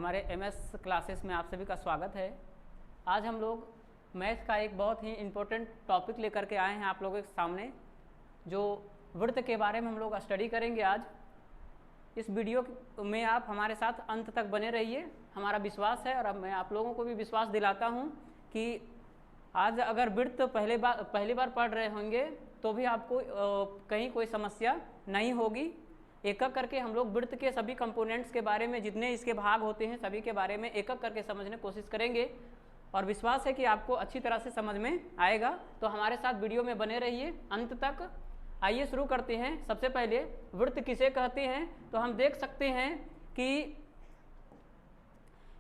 हमारे MS classes में आप सभी का स्वागत है। आज हम लोग मैथ का एक बहुत ही इम्पोर्टेंट टॉपिक लेकर के आए हैं आप लोगों के सामने, जो वृत्त के बारे में हम लोग स्टडी करेंगे आज। इस वीडियो में आप हमारे साथ अंत तक बने रहिए, हमारा विश्वास है और अब मैं आप लोगों को भी विश्वास दिलाता हूँ कि आज अगर वृत्त पहली बार पढ़ रहे होंगे तो भी आपको कहीं कोई समस्या नहीं होगी। एक एक करके हम लोग वृत्त के सभी कंपोनेंट्स के बारे में, जितने इसके भाग होते हैं सभी के बारे में एक एक करके समझने की कोशिश करेंगे और विश्वास है कि आपको अच्छी तरह से समझ में आएगा। तो हमारे साथ वीडियो में बने रहिए अंत तक। आइए शुरू करते हैं। सबसे पहले वृत्त किसे कहते हैं, तो हम देख सकते हैं कि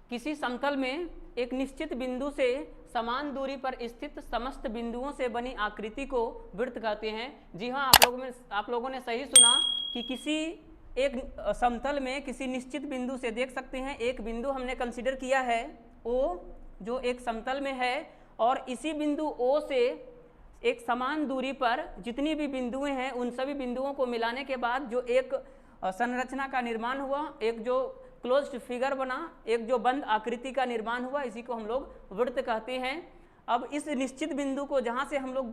किसी समतल में एक निश्चित बिंदु से समान दूरी पर स्थित समस्त बिंदुओं से बनी आकृति को वृत्त कहते हैं। जी हाँ, आप लोगों ने सही सुना कि किसी एक समतल में किसी निश्चित बिंदु से, देख सकते हैं एक बिंदु हमने कंसीडर किया है O, जो एक समतल में है, और इसी बिंदु O से एक समान दूरी पर जितनी भी बिंदुएं हैं उन सभी बिंदुओं को मिलाने के बाद जो एक संरचना का निर्माण हुआ, एक जो क्लोज्ड फिगर बना, एक जो बंद आकृति का निर्माण हुआ, इसी को हम लोग वृत्त कहते हैं। अब इस निश्चित बिंदु को, जहाँ से हम लोग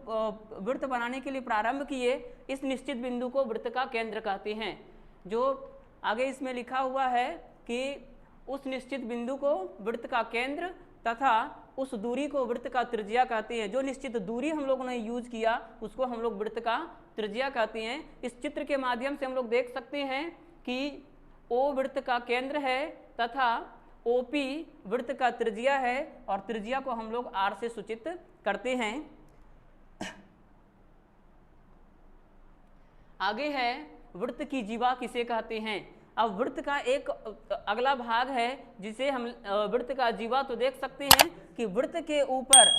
वृत्त बनाने के लिए प्रारंभ किए, इस निश्चित बिंदु को वृत्त का केंद्र कहते हैं। जो आगे इसमें लिखा हुआ है कि उस निश्चित बिंदु को वृत्त का केंद्र तथा उस दूरी को वृत्त का त्रिज्या कहते हैं। जो निश्चित दूरी हम लोगों ने यूज किया उसको हम लोग वृत्त का त्रिज्या कहते हैं। इस चित्र के माध्यम से हम लोग देख सकते हैं कि O वृत्त का केंद्र है तथा OP वृत्त का त्रिज्या है और त्रिज्या को हम लोग R से सूचित करते हैं। आगे है वृत्त की जीवा किसे कहते हैं। अब वृत्त का एक अगला भाग है जिसे हम वृत्त का जीवा, तो देख सकते हैं कि वृत्त के ऊपर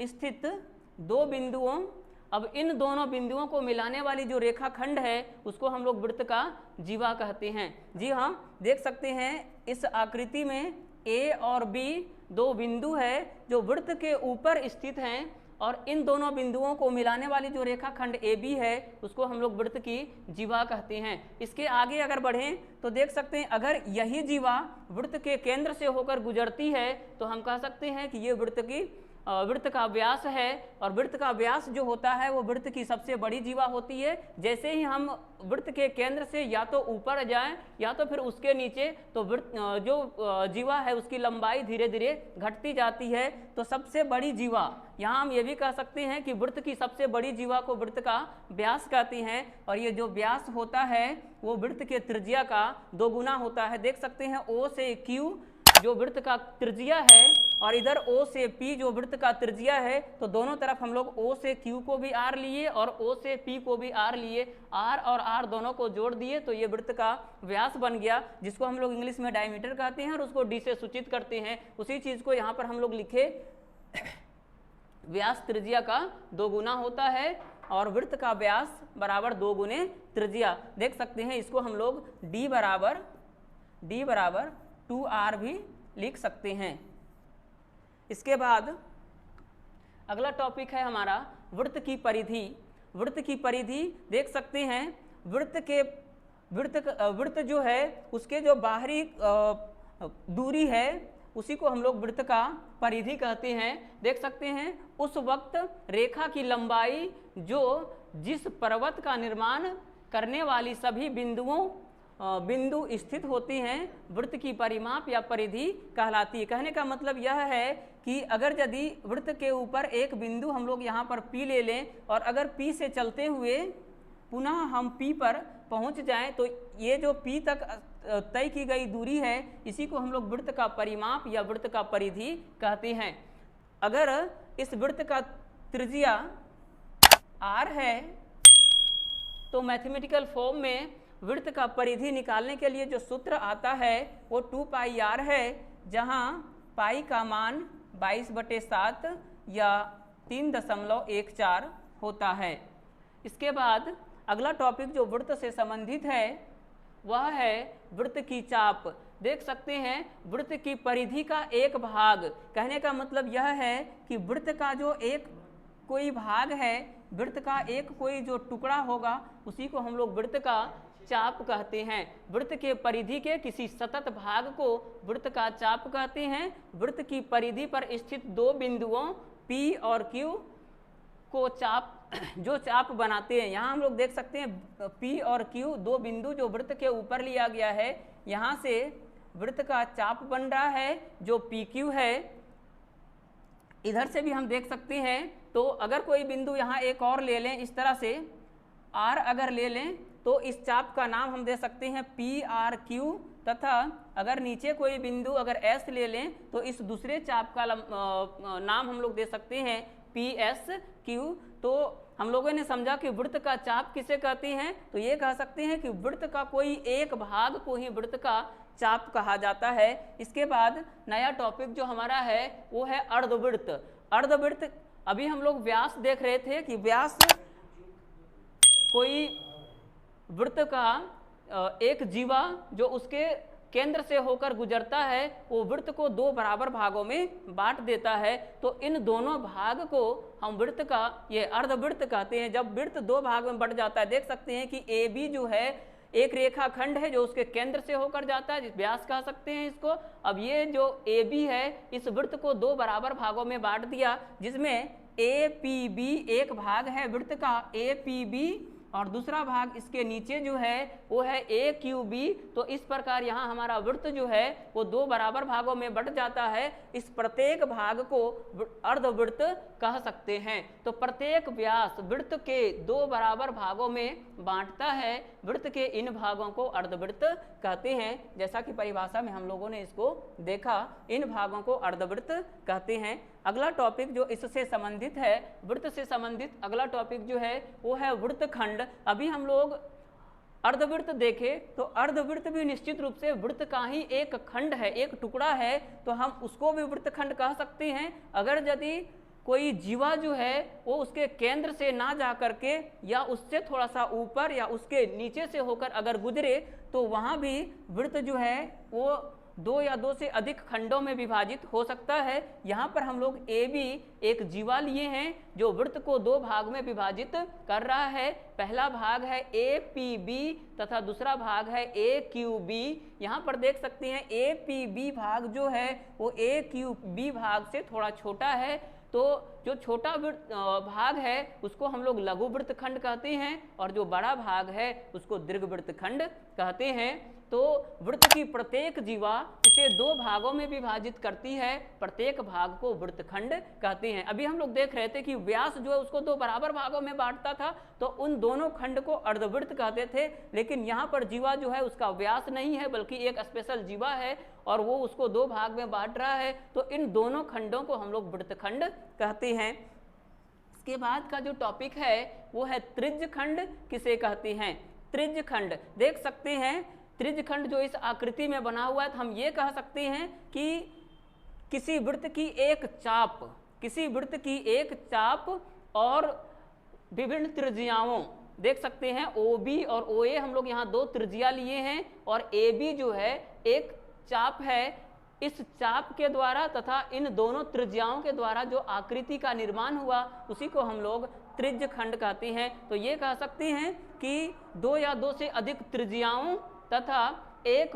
स्थित दो बिंदुओं, अब इन दोनों बिंदुओं को मिलाने वाली जो रेखाखंड है उसको हम लोग वृत्त का जीवा कहते हैं। जी हाँ, देख सकते हैं इस आकृति में A और B दो बिंदु है जो वृत्त के ऊपर स्थित हैं और इन दोनों बिंदुओं को मिलाने वाली जो रेखाखंड AB है उसको हम लोग वृत्त की जीवा कहते हैं। इसके आगे अगर बढ़ें तो देख सकते हैं अगर यही जीवा वृत्त के केंद्र से होकर गुजरती है तो हम कह सकते हैं कि ये वृत्त का व्यास है, और वृत्त का व्यास जो होता है वो वृत्त की सबसे बड़ी जीवा होती है। जैसे ही हम वृत्त के केंद्र से या तो ऊपर जाएं या तो फिर उसके नीचे, तो वृत्त जो जीवा है उसकी लंबाई धीरे धीरे घटती जाती है। तो सबसे बड़ी जीवा, यहाँ हम ये भी कह सकते हैं कि वृत्त की सबसे बड़ी जीवा को वृत्त का व्यास कहते हैं, और ये जो व्यास होता है वो वृत्त के त्रिज्या का 2 गुना होता है। देख सकते हैं O से Q जो वृत्त का त्रिज्या है और इधर O से P जो वृत्त का त्रिज्या है, तो दोनों तरफ हम लोग O से Q को भी R लिए और O से P को भी R लिए, R और R दोनों को जोड़ दिए तो ये वृत्त का व्यास बन गया, जिसको हम लोग इंग्लिश में डायमीटर कहते हैं और उसको D से सूचित करते हैं। उसी चीज को यहाँ पर हम लोग लिखे, व्यास त्रिज्या का 2 गुना होता है और वृत्त का व्यास बराबर 2 गुने त्रिज्या। देख सकते हैं इसको हम लोग D बराबर 2R भी लिख सकते हैं। इसके बाद अगला टॉपिक है हमारा वृत्त की परिधि। वृत्त की परिधि देख सकते हैं वृत्त जो है उसके जो बाहरी दूरी है उसी को हम लोग वृत्त का परिधि कहते हैं। देख सकते हैं उस वक्त रेखा की लंबाई जो जिस पर्वत का निर्माण करने वाली सभी बिंदु स्थित होती हैं वृत्त की परिमाप या परिधि कहलाती है। कहने का मतलब यह है कि अगर यदि वृत्त के ऊपर एक बिंदु हम लोग यहाँ पर P ले लें और अगर P से चलते हुए पुनः हम P पर पहुँच जाएं तो ये जो P तक तय की गई दूरी है इसी को हम लोग वृत्त का परिमाप या वृत्त का परिधि कहते हैं। अगर इस वृत्त का त्रिज्या R है तो मैथमेटिकल फॉर्म में वृत्त का परिधि निकालने के लिए जो सूत्र आता है वो 2πr है, जहाँ पाई का मान 22/7 या 3.14 होता है। इसके बाद अगला टॉपिक जो वृत्त से संबंधित है वह है वृत्त की चाप। देख सकते हैं वृत्त की परिधि का एक भाग, कहने का मतलब यह है कि वृत्त का जो एक कोई भाग है, वृत्त का एक कोई जो टुकड़ा होगा उसी को हम लोग वृत्त का चाप कहते हैं। वृत्त के परिधि के किसी सतत भाग को वृत्त का चाप कहते हैं। वृत्त की परिधि पर स्थित दो बिंदुओं P और Q को चाप जो चाप बनाते हैं, यहाँ हम लोग देख सकते हैं P और Q दो बिंदु जो वृत्त के ऊपर लिया गया है, यहाँ से वृत्त का चाप बन रहा है जो PQ है। इधर से भी हम देख सकते हैं, तो अगर कोई बिंदु यहाँ एक और ले लें, इस तरह से R अगर ले लें तो इस चाप का नाम हम दे सकते हैं PRQ, तथा अगर नीचे कोई बिंदु अगर S ले लें तो इस दूसरे चाप का नाम हम लोग दे सकते हैं PSQ। तो हम लोगों ने समझा कि वृत्त का चाप किसे कहते हैं, तो ये कह सकते हैं कि वृत्त का कोई एक भाग को ही वृत्त का चाप कहा जाता है। इसके बाद नया टॉपिक जो हमारा है वो है अर्धवृत्त। अर्धवृत्त, अभी हम लोग व्यास देख रहे थे कि व्यास कोई वृत्त का एक जीवा जो उसके केंद्र से होकर गुजरता है वो वृत्त को दो बराबर भागों में बांट देता है। तो इन दोनों भाग को हम वृत्त का ये अर्धवृत्त कहते हैं। जब वृत्त दो भाग में बढ़ जाता है, देख सकते हैं कि AB जो है एक रेखा खंड है जो उसके केंद्र से होकर जाता है, जिस व्यास कह सकते हैं इसको। अब ये जो AB है इस वृत्त को दो बराबर भागों में बांट दिया, जिसमें APB एक भाग है वृत्त का APB और दूसरा भाग इसके नीचे जो है वो है AQB। तो इस प्रकार यहाँ हमारा वृत्त जो है वो दो बराबर भागों में बंट जाता है। इस प्रत्येक भाग को अर्धवृत्त कह सकते हैं। तो प्रत्येक व्यास वृत्त के दो बराबर भागों में बांटता है। वृत्त के इन भागों को अर्धवृत्त कहते हैं। जैसा कि परिभाषा में हम लोगों ने इसको देखा, इन भागों को अर्धवृत्त कहते हैं। अगला टॉपिक जो इससे संबंधित है, वृत्त से संबंधित अगला टॉपिक जो है वो है वृत्तखंड। अभी हम लोग अर्धवृत्त देखें तो अर्धवृत्त भी निश्चित रूप से वृत्त का ही एक खंड है, एक टुकड़ा है, तो हम उसको भी वृत्तखंड कह सकते हैं। अगर यदि कोई जीवा जो है वो उसके केंद्र से ना जा करके या उससे थोड़ा सा ऊपर या उसके नीचे से होकर अगर गुजरे तो वहाँ भी वृत्त जो है वो दो या दो से अधिक खंडों में विभाजित हो सकता है। यहाँ पर हम लोग AB एक जीवा लिए हैं जो वृत्त को दो भाग में विभाजित कर रहा है। पहला भाग है APB तथा दूसरा भाग है AQB। यहाँ पर देख सकते हैं APB भाग जो है वो AQB भाग से थोड़ा छोटा है। तो जो छोटा भाग है उसको हम लोग लघु वृत्तखंड कहते हैं और जो बड़ा भाग है उसको दीर्घ वृत्तखंड कहते हैं। तो वृत्त की प्रत्येक जीवा इसे दो भागों में विभाजित करती है, प्रत्येक भाग को वृत्तखंड कहते हैं। अभी हम लोग देख रहे थे कि व्यास जो है उसको दो बराबर भागों में बांटता था, तो उन दोनों खंड को अर्धवृत्त कहते थे। लेकिन यहाँ पर जीवा जो है उसका व्यास नहीं है बल्कि एक स्पेशल जीवा है और वो उसको दो भाग में बांट रहा है, तो इन दोनों खंडों को हम लोग वृत्तखंड कहते हैं। इसके बाद का जो टॉपिक है वो है त्रिज्यखंड किसे कहते हैं। त्रिज्यखंड देख सकते हैं, त्रिज्यखंड जो इस आकृति में बना हुआ है, तो हम ये कह सकते हैं कि किसी वृत्त की एक चाप, किसी वृत्त की एक चाप और विभिन्न त्रिज्याओं देख सकते हैं OB और OA, हम लोग यहाँ दो त्रिज्या लिए हैं और AB जो है एक चाप है। इस चाप के द्वारा तथा इन दोनों त्रिज्याओं के द्वारा जो आकृति का निर्माण हुआ उसी को हम लोग त्रिज्यखंड कहते हैं। तो ये कह सकते हैं कि दो या दो से अधिक त्रिज्याओं तथा एक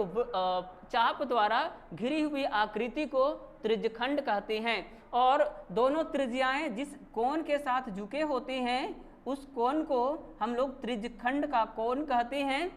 चाप द्वारा घिरी हुई आकृति को त्रिज्यखंड कहते हैं। और दोनों त्रिज्याएं जिस कोण के साथ झुके होते हैं उस कोण को हम लोग त्रिज्यखंड का कोण कहते हैं।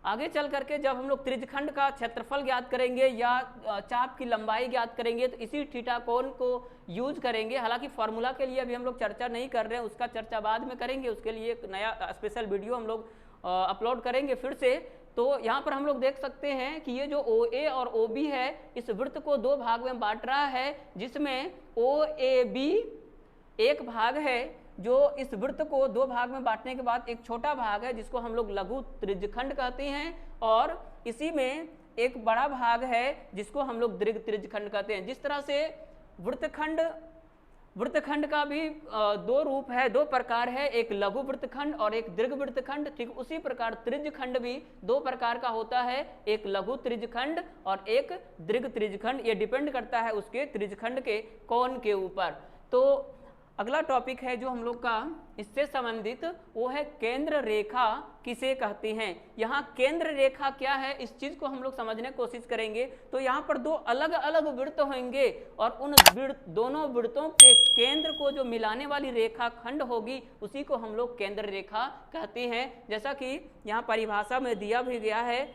आगे चल करके जब हम लोग त्रिज्यखंड का क्षेत्रफल ज्ञात करेंगे या चाप की लंबाई ज्ञात करेंगे तो इसी थीटा कोण को यूज करेंगे। हालांकि फॉर्मूला के लिए अभी हम लोग चर्चा नहीं कर रहे हैं, उसका चर्चा बाद में करेंगे, उसके लिए एक नया स्पेशल वीडियो हम लोग अपलोड करेंगे फिर से। तो यहाँ पर हम लोग देख सकते हैं कि ये जो OA और OB है इस वृत्त को दो भाग में बांट रहा है, जिसमें OAB एक भाग है जो इस वृत्त को दो भाग में बांटने के बाद एक छोटा भाग है जिसको हम लोग लघु त्रिज्यखंड कहते हैं, और इसी में एक बड़ा भाग है जिसको हम लोग दीर्घ त्रिज्यखंड कहते हैं। जिस तरह से वृत्तखंड का भी दो रूप है, दो प्रकार है, एक लघु वृत्तखंड और एक दीर्घ वृत्तखंड। ठीक उसी प्रकार त्रिज्यखंड भी दो प्रकार का होता है, एक लघु त्रिज्यखंड और एक दीर्घ त्रिज्यखंड। ये डिपेंड करता है उसके त्रिज्यखंड के कोण के ऊपर। तो अगला टॉपिक है जो हम लोग का इससे संबंधित, वो है केंद्र रेखा किसे कहते हैं। यहाँ केंद्र रेखा क्या है, इस चीज को हम लोग समझने की कोशिश करेंगे। तो यहाँ पर दो अलग अलग वृत्त होंगे और उन दोनों वृत्तों के केंद्र को जो मिलाने वाली रेखा खंड होगी उसी को हम लोग केंद्र रेखा कहते हैं। जैसा कि यहाँ परिभाषा में दिया भी गया है,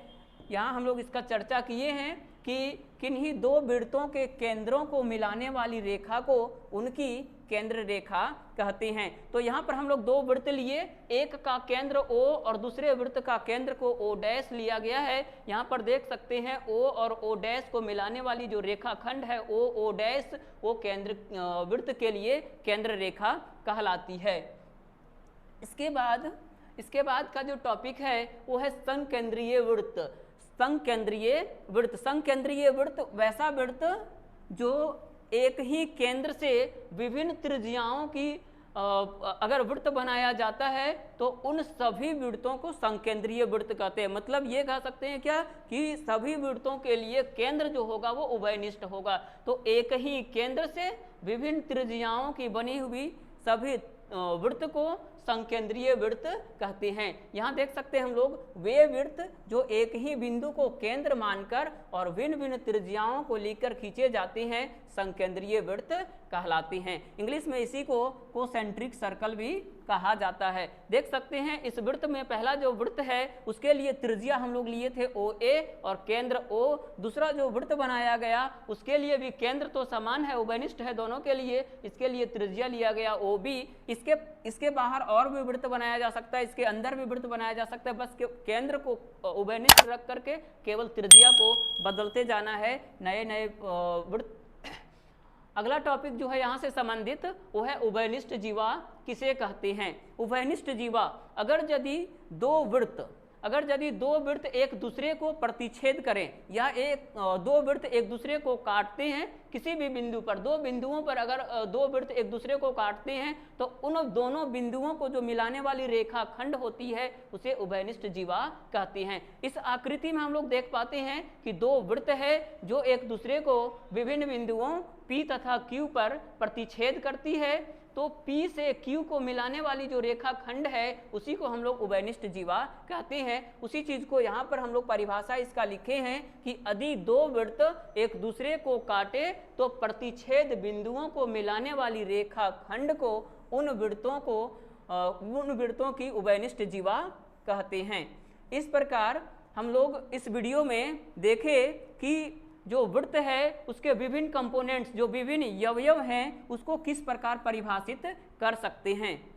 यहाँ हम लोग इसका चर्चा किए हैं कि किन्हीं दो वृत्तों के केंद्रों को मिलाने वाली रेखा को उनकी केंद्र रेखा कहते हैं। तो यहाँ पर हम लोग दो वृत्त लिए, एक का केंद्र O और दूसरे वृत्त का केंद्र को O डैश लिया गया है। यहाँ पर देख सकते हैं O और O डैश को मिलाने वाली जो रेखा खंड है O डैश, वो केंद्र वृत्त के लिए केंद्र रेखा कहलाती है। इसके बाद का जो टॉपिक है वो है संकेंद्रीय वृत्त। संकेंद्रीय वृत्त, संकेंद्रीय वृत्त वैसा वृत्त जो एक ही केंद्र से विभिन्न त्रिज्याओं की अगर वृत्त बनाया जाता है तो उन सभी वृत्तों को संकेंद्रीय वृत्त कहते हैं। मतलब ये कह सकते हैं क्या कि सभी वृत्तों के लिए केंद्र जो होगा वो उभयनिष्ठ होगा। तो एक ही केंद्र से विभिन्न त्रिज्याओं की बनी हुई सभी वृत्त को संकेंद्रीय वृत्त कहते हैं। यहाँ देख सकते हैं हम लोग वे वृत्त जो एक ही बिंदु को केंद्र मानकर और भिन्न भिन्न त्रिज्याओं को लेकर खींचे जाते हैं संकेंद्रीय वृत्त कहलाते हैं। इंग्लिश में इसी को कोसेंट्रिक सर्कल भी कहा जाता है। देख सकते हैं इस वृत्त में पहला जो वृत्त है उसके लिए त्रिज्या हम लोग लिए थे OA और केंद्र O। दूसरा जो वृत्त बनाया गया उसके लिए भी केंद्र तो समान है, उभयनिष्ठ है दोनों के लिए, इसके लिए त्रिज्या लिया गया OB। इसके बाहर और भी वृत्त बनाया जा सकता है, इसके अंदर भी वृत्त बनाया जा सकता है, बस केंद्र को उभयनिष्ठ रख करके केवल त्रिज्या को बदलते जाना है, नए नए वृत्त। अगला टॉपिक जो है यहाँ से संबंधित वो है उभयनिष्ठ जीवा किसे कहते हैं। उभयनिष्ठ जीवा, अगर यदि दो वृत्त एक दूसरे को प्रतिच्छेद करें या दो वृत्त एक दूसरे को काटते हैं किसी भी बिंदु पर, दो बिंदुओं पर अगर दो वृत्त एक दूसरे को काटते हैं तो उन दोनों बिंदुओं को जो मिलाने वाली रेखा खंड होती है उसे उभयनिष्ठ जीवा कहते हैं। इस आकृति में हम लोग देख पाते हैं कि दो वृत्त है जो एक दूसरे को विभिन्न बिंदुओं P तथा Q पर प्रतिच्छेद करती है। तो P से Q को मिलाने वाली जो रेखा खंड है उसी को हम लोग उभयनिष्ठ जीवा कहते हैं। उसी चीज को यहाँ पर हम लोग परिभाषा इसका लिखे हैं कि यदि दो वृत्त एक दूसरे को काटे तो प्रतिच्छेद बिंदुओं को मिलाने वाली रेखा खंड को उन वृत्तों की उभयनिष्ठ जीवा कहते हैं। इस प्रकार हम लोग इस वीडियो में देखें कि जो वृत्त है उसके विभिन्न कंपोनेंट्स, जो विभिन्न अवयव हैं, उसको किस प्रकार परिभाषित कर सकते हैं।